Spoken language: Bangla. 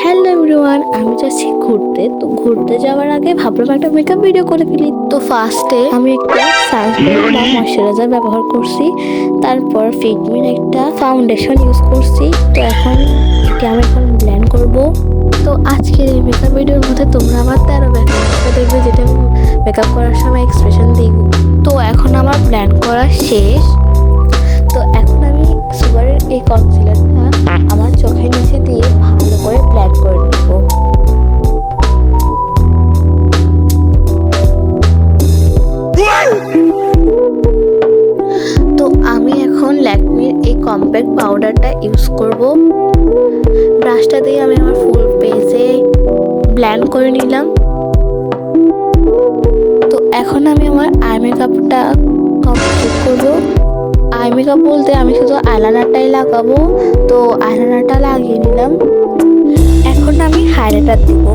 হ্যালো এভরিওয়ান, আমি যাচ্ছি ঘুরতে। তো ঘুরতে যাওয়ার আগে ভাবলাম একটা মেকআপ ভিডিও করে ফেলি। তো ফার্স্টে আমি একটা সানস্ক্রিন বা ময়শ্চারাইজার ব্যবহার করছি, তারপর ফিটমির একটা ফাউন্ডেশন ইউজ করছি। তো আমি এখন ব্লেন্ড করব। তো আজকের এই মেকআপ ভিডিওর মধ্যে তোমরা আমার 13 মেকআপটা দেখবে, যেটা আমি মেকআপ করার সময় এক্সপ্রেশন দিই। তো এখন আমার ব্লেন্ড করা শেষ। তো এখন আমি সুগারের এই কনসিলারটা আমার চোখের নিচে দিয়ে ভালো করে ব্লেন্ড করে নেব। তো আমি এখন ল্যাকমির এই কম্প্যাক্ট পাউডারটা ইউজ করব। ব্রাশটা দিয়ে আমি আমার ফুল ফেসে ব্লেন্ড করে নিলাম। তো এখন আমি আমার আই মেকআপটা কমপ্লিট করব। আই মেকআপ বলতে আমি শুধু আইলাইনারটাই লাগাবো। তো আইলাইনারটা লাগিয়ে নিলাম। এখন আমি হাইলাইটার দেব।